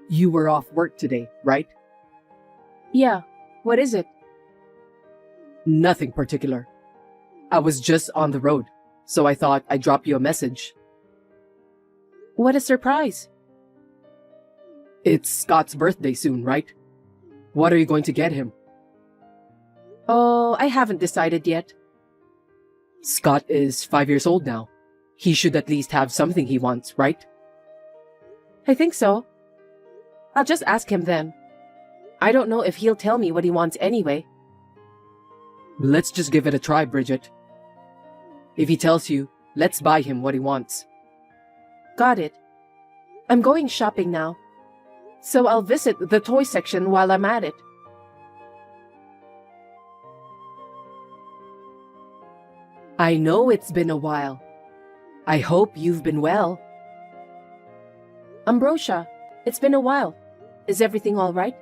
You were off work today, right? Yeah, what is it? Nothing particular. I was just on the road, so I thought I'd drop you a message. What a surprise. It's Scott's birthday soon, right? What are you going to get him? Oh, I haven't decided yet. Scott is 5 years old now. He should at least have something he wants, right? I think so. I'll just ask him then. I don't know if he'll tell me what he wants anyway. Let's just give it a try, Bridget. If he tells you, let's buy him what he wants. Got it. I'm going shopping now, so I'll visit the toy section while I'm at it. I know it's been a while. I hope you've been well. Ambrosia, it's been a while. Is everything all right?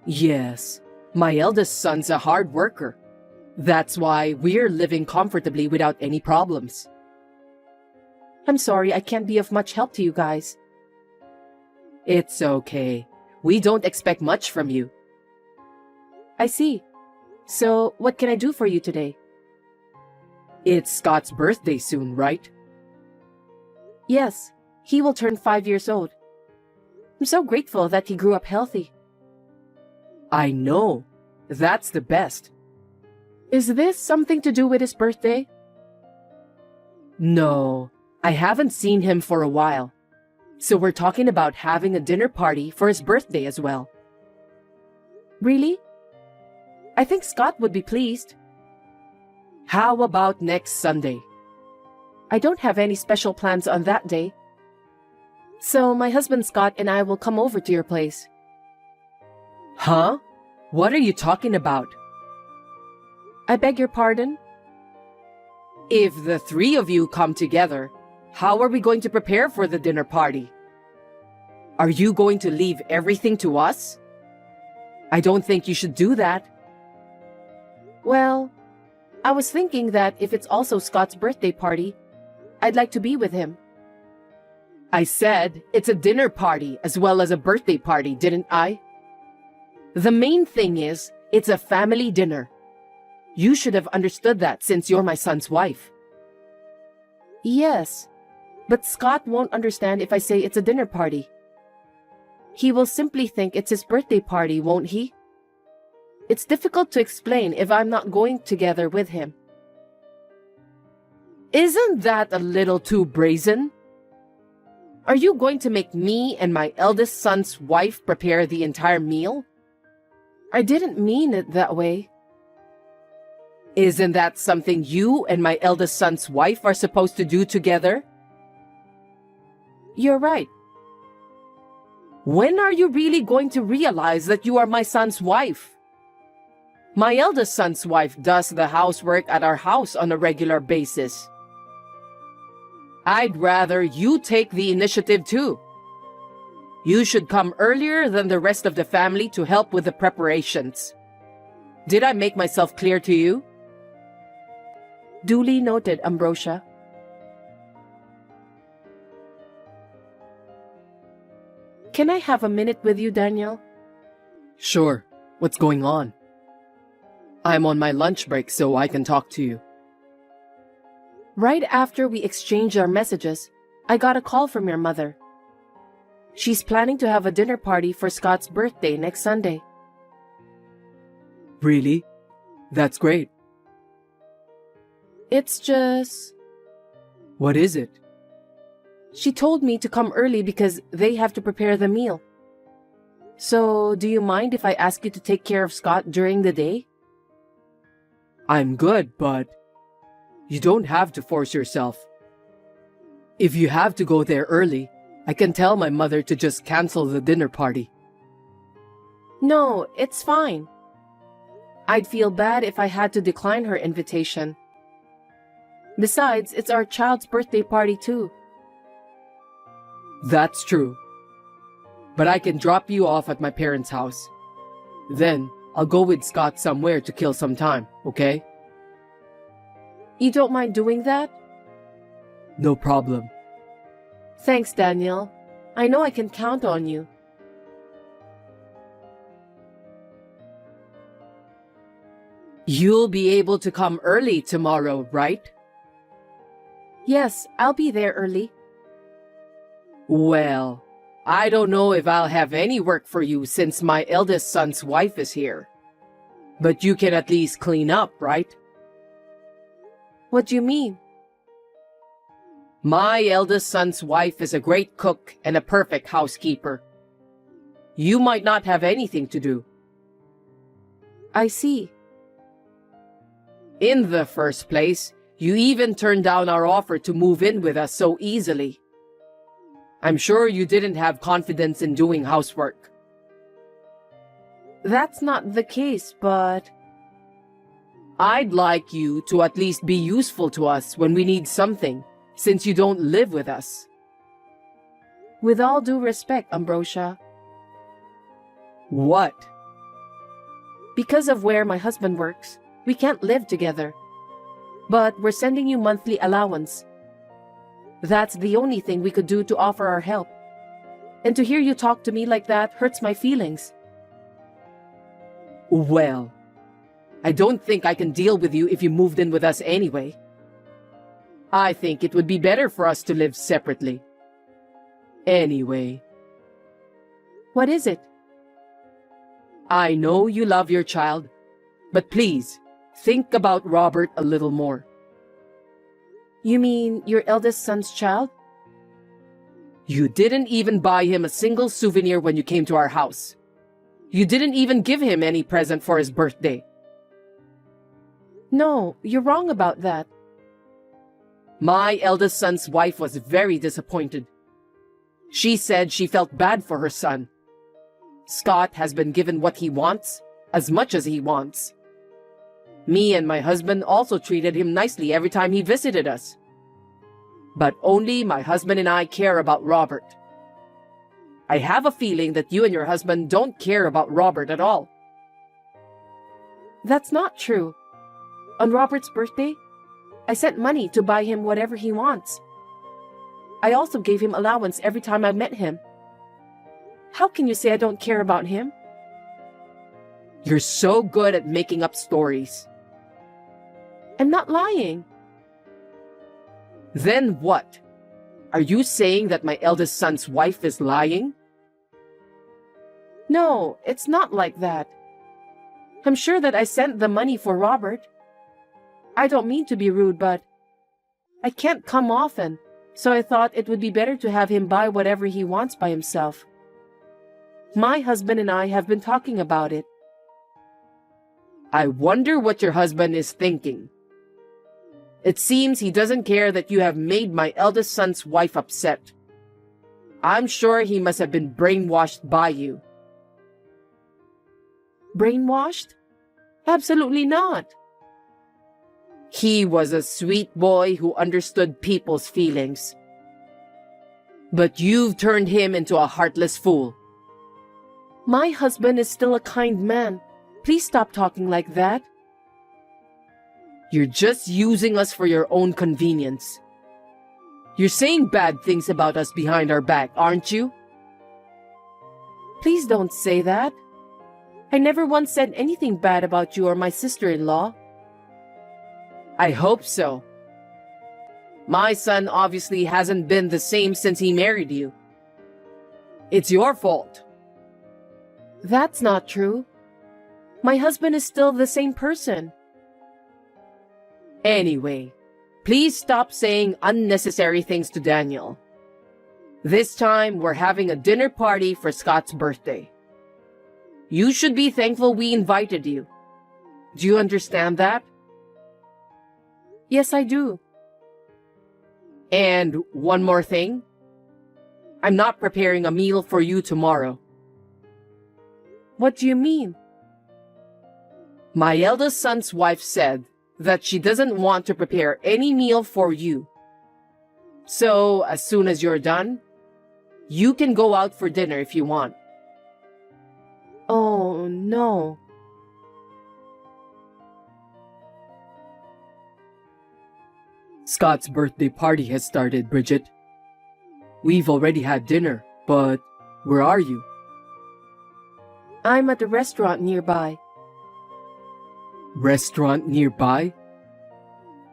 Yes, my eldest son's a hard worker. That's why we're living comfortably without any problems. I'm sorry I can't be of much help to you guys. It's okay. We don't expect much from you. I see. So, what can I do for you today? It's Scott's birthday soon, right? Yes, he will turn 5 years old. I'm so grateful that he grew up healthy. I know. That's the best. Is this something to do with his birthday? No, I haven't seen him for a while. So we're talking about having a dinner party for his birthday as well. Really? I think Scott would be pleased. How about next Sunday? I don't have any special plans on that day. So my husband Scott and I will come over to your place. Huh? What are you talking about? I beg your pardon? If the three of you come together, how are we going to prepare for the dinner party? Are you going to leave everything to us? I don't think you should do that. Well, I was thinking that if it's also Scott's birthday party, I'd like to be with him. I said it's a dinner party as well as a birthday party, didn't I? The main thing is, it's a family dinner. You should have understood that since you're my son's wife. Yes, but Scott won't understand if I say it's a dinner party. He will simply think it's his birthday party, won't he? It's difficult to explain if I'm not going together with him. Isn't that a little too brazen? Are you going to make me and my eldest son's wife prepare the entire meal? I didn't mean it that way. Isn't that something you and my eldest son's wife are supposed to do together? You're right. When are you really going to realize that you are my son's wife? My eldest son's wife does the housework at our house on a regular basis. I'd rather you take the initiative too. You should come earlier than the rest of the family to help with the preparations. Did I make myself clear to you? Duly noted, Ambrosia. Can I have a minute with you, Daniel? Sure. What's going on? I'm on my lunch break, so I can talk to you. Right after we exchanged our messages, I got a call from your mother. She's planning to have a dinner party for Scott's birthday next Sunday. Really? That's great. It's just... What is it? She told me to come early because they have to prepare the meal. So, do you mind if I ask you to take care of Scott during the day? I'm good, but you don't have to force yourself. If you have to go there early, I can tell my mother to just cancel the dinner party. No, it's fine. I'd feel bad if I had to decline her invitation. Besides, it's our child's birthday party too. That's true. But I can drop you off at my parents' house. Then, I'll go with Scott somewhere to kill some time, okay? You don't mind doing that? No problem. Thanks, Daniel. I know I can count on you. You'll be able to come early tomorrow, right? Yes, I'll be there early. Well, I don't know if I'll have any work for you since my eldest son's wife is here. But you can at least clean up, right? What do you mean? My eldest son's wife is a great cook and a perfect housekeeper. You might not have anything to do. I see. In the first place, you even turned down our offer to move in with us so easily. I'm sure you didn't have confidence in doing housework. That's not the case, but... I'd like you to at least be useful to us when we need something, since you don't live with us. With all due respect, Ambrosia, What? because of where my husband works, we can't live together. But we're sending you monthly allowance. That's the only thing we could do to offer our help. And to hear you talk to me like that hurts my feelings. Well, I don't think I can deal with you if you moved in with us anyway. I think it would be better for us to live separately. Anyway, What is it? I know you love your child, but please, think about Robert a little more. You mean your eldest son's child? You didn't even buy him a single souvenir when you came to our house. You didn't even give him any present for his birthday. No, you're wrong about that. My eldest son's wife was very disappointed. She said she felt bad for her son. Scott has been given what he wants, as much as he wants. Me and my husband also treated him nicely every time he visited us. But only my husband and I care about Robert. I have a feeling that you and your husband don't care about Robert at all. That's not true. On Robert's birthday, I sent money to buy him whatever he wants. I also gave him allowance every time I met him. How can you say I don't care about him? You're so good at making up stories. I'm not lying. Then what? Are you saying that my eldest son's wife is lying? No, it's not like that. I'm sure that I sent the money for Robert. I don't mean to be rude, but I can't come often, so I thought it would be better to have him buy whatever he wants by himself. My husband and I have been talking about it. I wonder what your husband is thinking. It seems he doesn't care that you have made my eldest son's wife upset. I'm sure he must have been brainwashed by you. Brainwashed? Absolutely not. He was a sweet boy who understood people's feelings. But you've turned him into a heartless fool. My husband is still a kind man. Please stop talking like that. You're just using us for your own convenience. You're saying bad things about us behind our back, aren't you? Please don't say that. I never once said anything bad about you or my sister-in-law. I hope so. My son obviously hasn't been the same since he married you. It's your fault. That's not true. My husband is still the same person. Anyway, please stop saying unnecessary things to Daniel. This time, we're having a dinner party for Scott's birthday. You should be thankful we invited you. Do you understand that? Yes, I do. And one more thing. I'm not preparing a meal for you tomorrow. What do you mean? My eldest son's wife said that she doesn't want to prepare any meal for you. So, as soon as you're done, you can go out for dinner if you want. Oh, no. Scott's birthday party has started, Bridget. We've already had dinner, But where are you? I'm at the restaurant nearby. Restaurant nearby?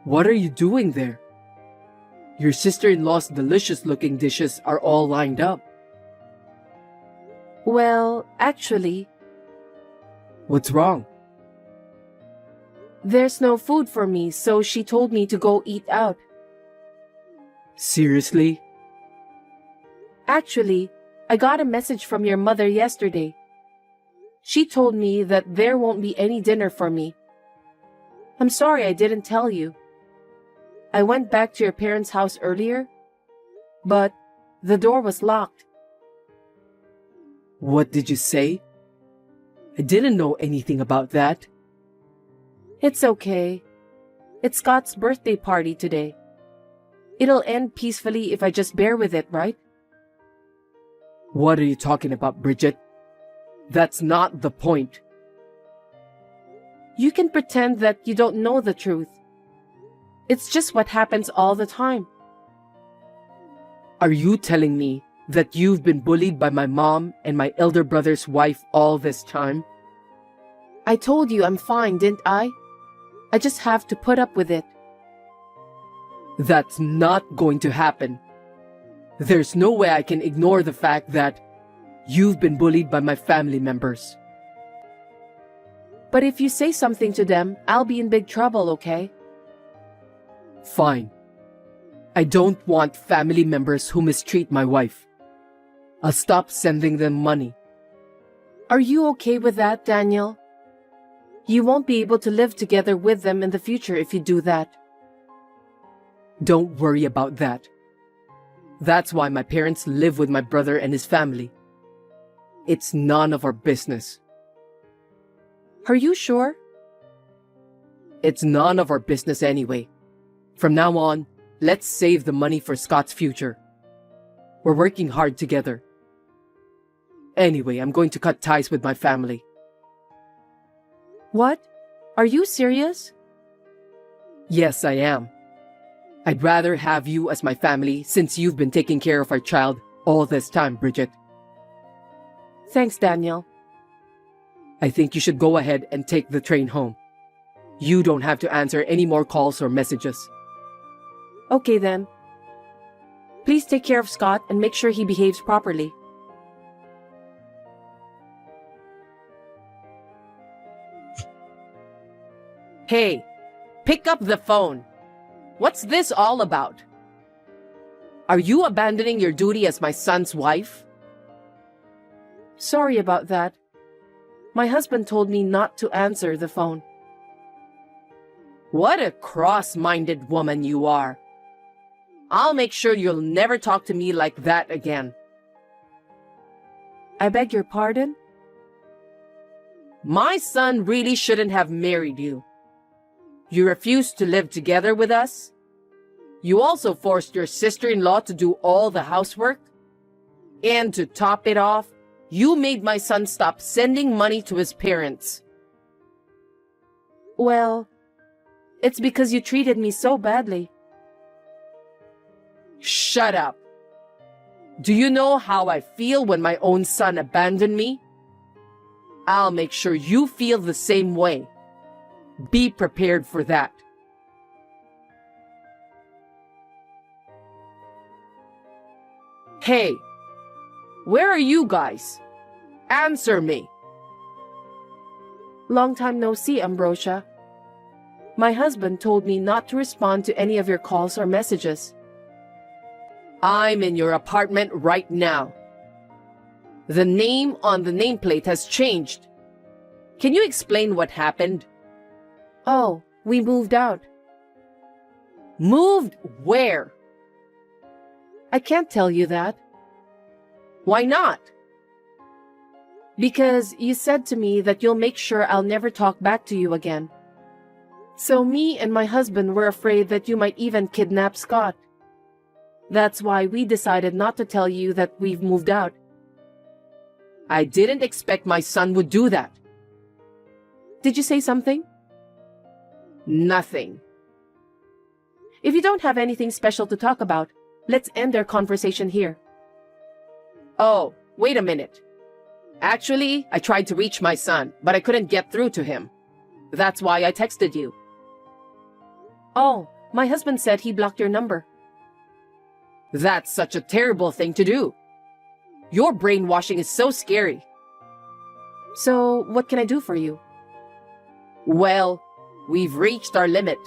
What are you doing there? Your sister-in-law's delicious-looking dishes are all lined up. Well, actually, What's wrong? there's no food for me, so she told me to go eat out. Seriously? Actually, I got a message from your mother yesterday. She told me that there won't be any dinner for me. I'm sorry I didn't tell you. I went back to your parents' house earlier, but the door was locked. What did you say? I didn't know anything about that. It's okay. It's Scott's birthday party today. It'll end peacefully if I just bear with it, right? What are you talking about, Bridget? That's not the point. You can pretend that you don't know the truth. It's just what happens all the time. Are you telling me that you've been bullied by my mom and my elder brother's wife all this time? I told you I'm fine, didn't I? I just have to put up with it. That's not going to happen. There's no way I can ignore the fact that you've been bullied by my family members. But if you say something to them, I'll be in big trouble, okay? Fine. I don't want family members who mistreat my wife. I'll stop sending them money. Are you okay with that, Daniel? You won't be able to live together with them in the future if you do that. Don't worry about that. That's why my parents live with my brother and his family. It's none of our business. Are you sure? It's none of our business anyway. From now on, let's save the money for Scott's future. We're working hard together. Anyway, I'm going to cut ties with my family. What? Are you serious? Yes, I am. I'd rather have you as my family since you've been taking care of our child all this time, Bridget. Thanks, Daniel. I think you should go ahead and take the train home. You don't have to answer any more calls or messages. Okay then. Please take care of Scott and make sure he behaves properly. Hey, pick up the phone. What's this all about? Are you abandoning your duty as my son's wife? Sorry about that. My husband told me not to answer the phone. What a cross-minded woman you are. I'll make sure you'll never talk to me like that again. I beg your pardon? My son really shouldn't have married you. You refused to live together with us. You also forced your sister-in-law to do all the housework. And to top it off, you made my son stop sending money to his parents. Well, it's because you treated me so badly. Shut up. Do you know how I feel when my own son abandoned me? I'll make sure you feel the same way. Be prepared for that. Hey, where are you guys? Answer me. Long time no see, Ambrosia. My husband told me not to respond to any of your calls or messages. I'm in your apartment right now. The name on the nameplate has changed. Can you explain what happened? Oh, we moved out. Moved where? I can't tell you that. Why not? Because you said to me that you'll make sure I'll never talk back to you again. So me and my husband were afraid that you might even kidnap Scott. That's why we decided not to tell you that we've moved out. I didn't expect my son would do that. Did you say something? Nothing. If you don't have anything special to talk about, let's end our conversation here. Oh, wait a minute. Actually, I tried to reach my son, but I couldn't get through to him. That's why I texted you. Oh, my husband said he blocked your number. That's such a terrible thing to do. Your brainwashing is so scary. So, what can I do for you? Well, we've reached our limit.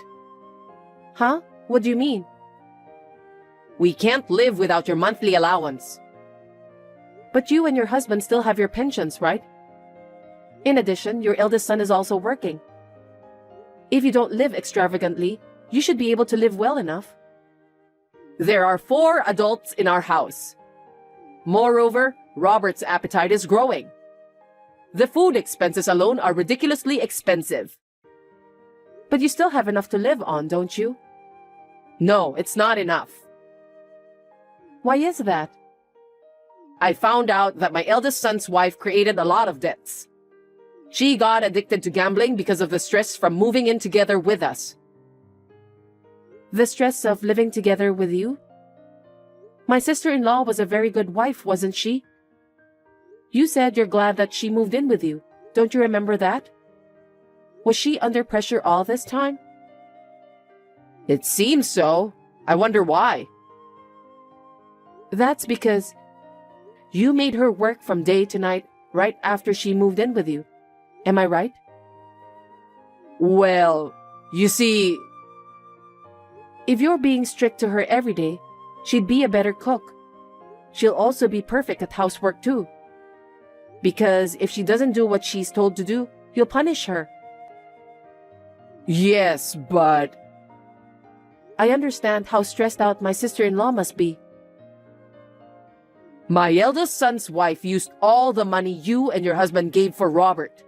Huh? What do you mean? We can't live without your monthly allowance. But you and your husband still have your pensions, right? In addition, your eldest son is also working. If you don't live extravagantly, you should be able to live well enough. There are 4 adults in our house. Moreover, Robert's appetite is growing. The food expenses alone are ridiculously expensive. But you still have enough to live on, don't you? No, it's not enough. Why is that? I found out that my eldest son's wife created a lot of debts. She got addicted to gambling because of the stress from moving in together with us. The stress of living together with you? My sister-in-law was a very good wife, wasn't she? You said you're glad that she moved in with you. Don't you remember that? Was she under pressure all this time? It seems so. I wonder why. That's because you made her work from day to night right after she moved in with you. Am I right? Well, you see... If you're being strict to her every day, she'd be a better cook. She'll also be perfect at housework too. Because if she doesn't do what she's told to do, you'll punish her. Yes, but... I understand how stressed out my sister-in-law must be. My eldest son's wife used all the money you and your husband gave for Robert.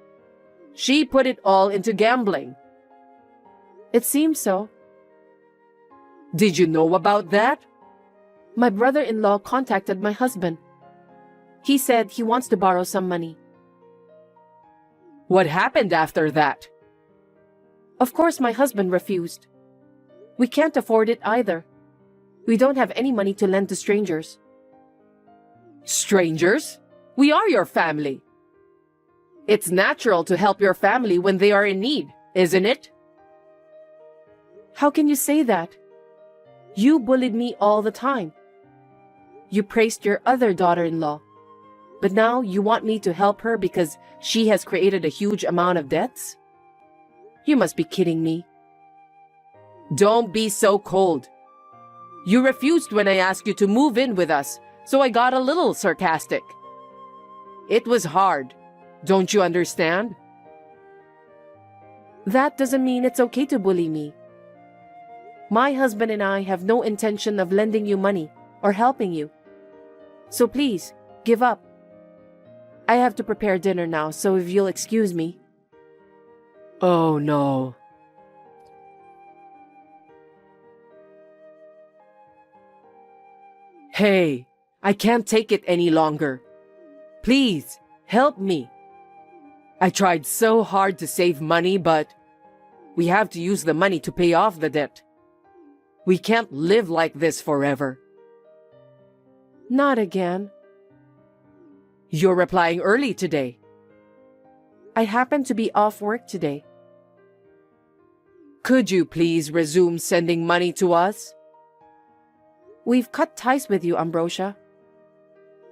She put it all into gambling. It seems so. Did you know about that? My brother-in-law contacted my husband. He said he wants to borrow some money. What happened after that? Of course, my husband refused. We can't afford it either. We don't have any money to lend to strangers. Strangers? We are your family. It's natural to help your family when they are in need, isn't it? How can you say that? You bullied me all the time. You praised your other daughter-in-law. But now you want me to help her because she has created a huge amount of debts? You must be kidding me. Don't be so cold. You refused when I asked you to move in with us, so I got a little sarcastic. It was hard. Don't you understand? That doesn't mean it's okay to bully me. My husband and I have no intention of lending you money or helping you. So please, give up. I have to prepare dinner now, so if you'll excuse me. Oh no. Hey, I can't take it any longer. Please, help me. I tried so hard to save money, but we have to use the money to pay off the debt. We can't live like this forever. Not again. You're replying early today. I happen to be off work today. Could you please resume sending money to us? We've cut ties with you, Ambrosia.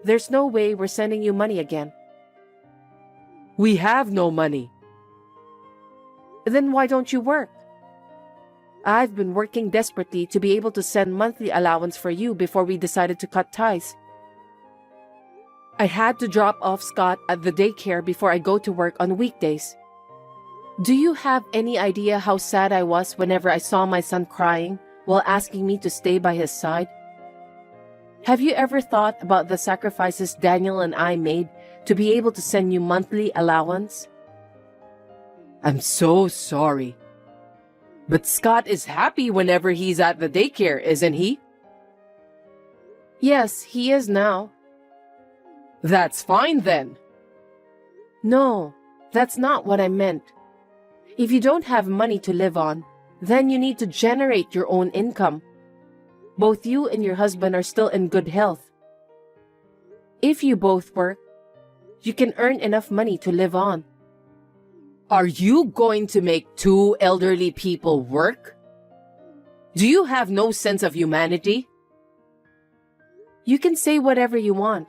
There's no way we're sending you money again. We have no money. Then why don't you work? I've been working desperately to be able to send monthly allowance for you before we decided to cut ties. I had to drop off Scott at the daycare before I go to work on weekdays. Do you have any idea how sad I was whenever I saw my son crying while asking me to stay by his side? Have you ever thought about the sacrifices Daniel and I made to be able to send you monthly allowance? I'm so sorry. But Scott is happy whenever he's at the daycare, isn't he? Yes, he is now. That's fine then. No, that's not what I meant. If you don't have money to live on, then you need to generate your own income. Both you and your husband are still in good health. If you both work, you can earn enough money to live on. Are you going to make two elderly people work? Do you have no sense of humanity? You can say whatever you want,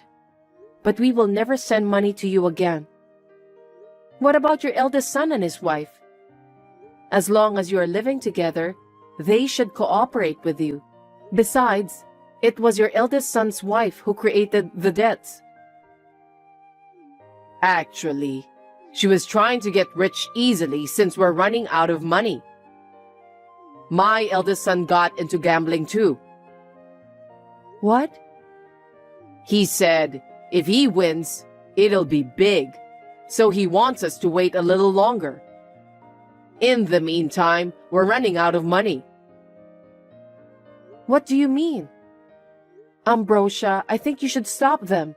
but we will never send money to you again. What about your eldest son and his wife? As long as you are living together, they should cooperate with you. Besides, it was your eldest son's wife who created the debts. Actually, she was trying to get rich easily since we're running out of money. My eldest son got into gambling too. What? He said if he wins, it'll be big, so he wants us to wait a little longer. In the meantime, we're running out of money. What do you mean? Ambrosia, I think you should stop them.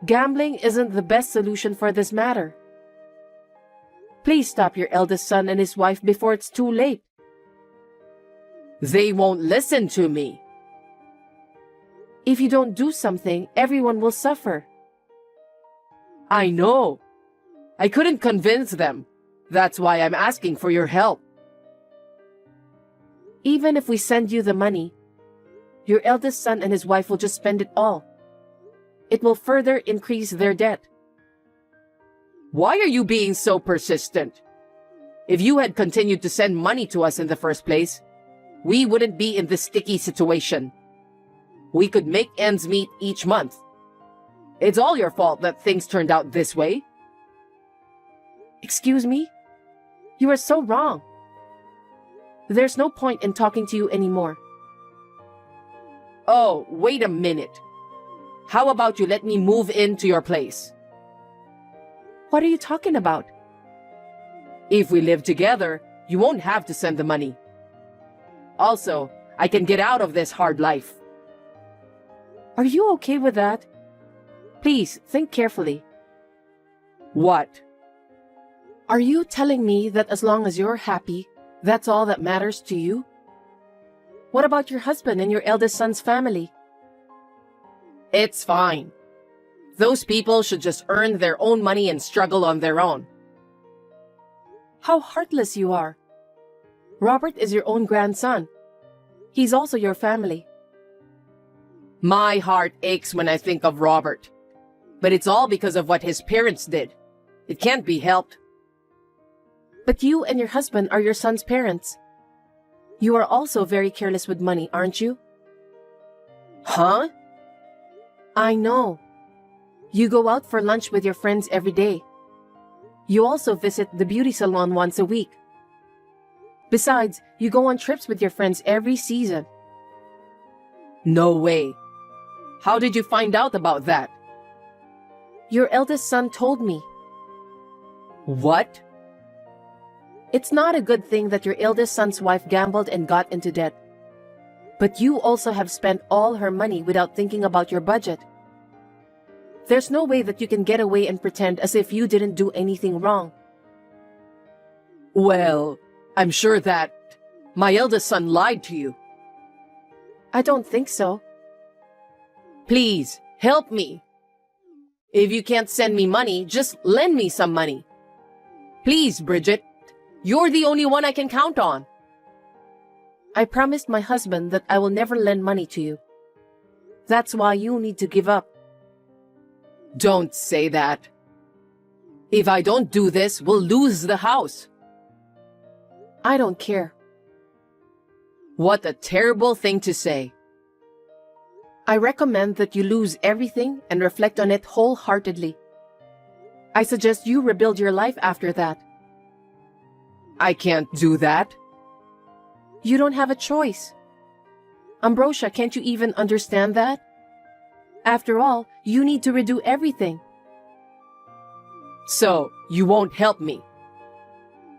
Gambling isn't the best solution for this matter. Please stop your eldest son and his wife before it's too late. They won't listen to me. If you don't do something, everyone will suffer. I know. I couldn't convince them. That's why I'm asking for your help. Even if we send you the money, your eldest son and his wife will just spend it all. It will further increase their debt. Why are you being so persistent? If you had continued to send money to us in the first place, we wouldn't be in this sticky situation. We could make ends meet each month. It's all your fault that things turned out this way. Excuse me? You are so wrong. There's no point in talking to you anymore. Oh, wait a minute. How about you let me move into your place? What are you talking about? If we live together, you won't have to send the money. Also, I can get out of this hard life. Are you okay with that? Please, think carefully. What? Are you telling me that as long as you're happy, that's all that matters to you? What about your husband and your eldest son's family? It's fine. Those people should just earn their own money and struggle on their own. How heartless you are. Robert is your own grandson. He's also your family. My heart aches when I think of Robert. But it's all because of what his parents did. It can't be helped. But you and your husband are your son's parents. You are also very careless with money, aren't you? Huh? I know. You go out for lunch with your friends every day. You also visit the beauty salon once a week. Besides, you go on trips with your friends every season. No way. How did you find out about that? Your eldest son told me. What? It's not a good thing that your eldest son's wife gambled and got into debt. But you also have spent all her money without thinking about your budget. There's no way that you can get away and pretend as if you didn't do anything wrong. Well, I'm sure that my eldest son lied to you. I don't think so. Please, help me. If you can't send me money, just lend me some money. Please, Bridget. You're the only one I can count on. I promised my husband that I will never lend money to you. That's why you need to give up. Don't say that. If I don't do this, we'll lose the house. I don't care. What a terrible thing to say. I recommend that you lose everything and reflect on it wholeheartedly. I suggest you rebuild your life after that. I can't do that. You don't have a choice. Ambrosia, can't you even understand that? After all, you need to redo everything. So, you won't help me?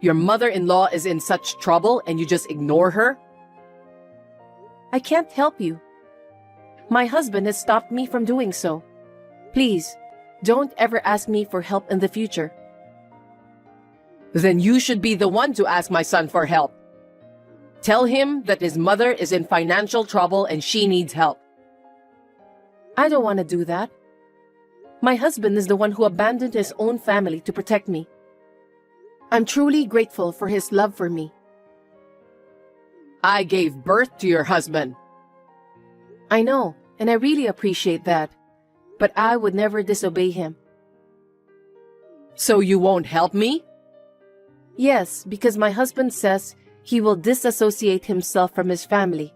Your mother-in-law is in such trouble and you just ignore her? I can't help you. My husband has stopped me from doing so. Please, don't ever ask me for help in the future. Then you should be the one to ask my son for help. Tell him that his mother is in financial trouble and she needs help. I don't want to do that. My husband is the one who abandoned his own family to protect me. I'm truly grateful for his love for me. I gave birth to your husband. I know, and I really appreciate that. But I would never disobey him. So you won't help me? Yes, because my husband says he will disassociate himself from his family.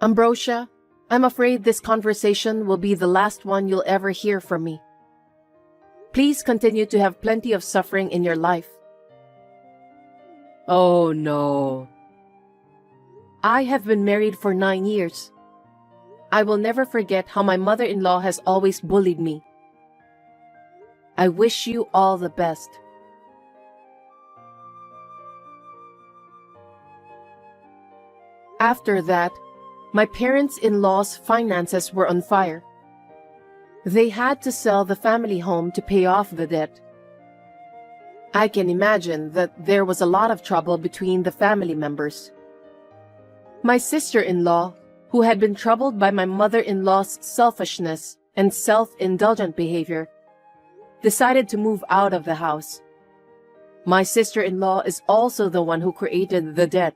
Ambrosia, I'm afraid this conversation will be the last one you'll ever hear from me. Please continue to have plenty of suffering in your life. Oh no. I have been married for 9 years. I will never forget how my mother-in-law has always bullied me. I wish you all the best. After that, my parents-in-law's finances were on fire. They had to sell the family home to pay off the debt. I can imagine that there was a lot of trouble between the family members. My sister-in-law, who had been troubled by my mother-in-law's selfishness and self-indulgent behavior, decided to move out of the house. My sister-in-law is also the one who created the debt.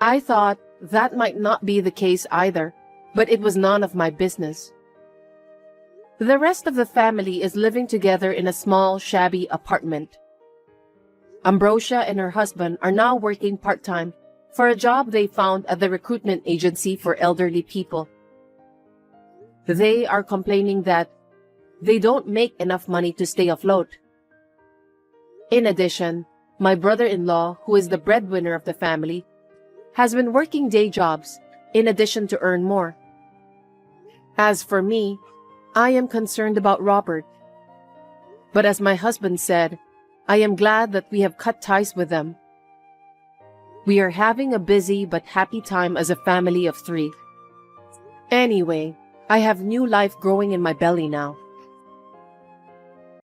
I thought that might not be the case either, but it was none of my business. The rest of the family is living together in a small, shabby apartment. Ambrosia and her husband are now working part-time for a job they found at the recruitment agency for elderly people. They are complaining that they don't make enough money to stay afloat. In addition, my brother-in-law, who is the breadwinner of the family, has been working day jobs in addition to earn more. As for me, I am concerned about Robert. But as my husband said, I am glad that we have cut ties with them. We are having a busy but happy time as a family of 3. Anyway, I have new life growing in my belly now.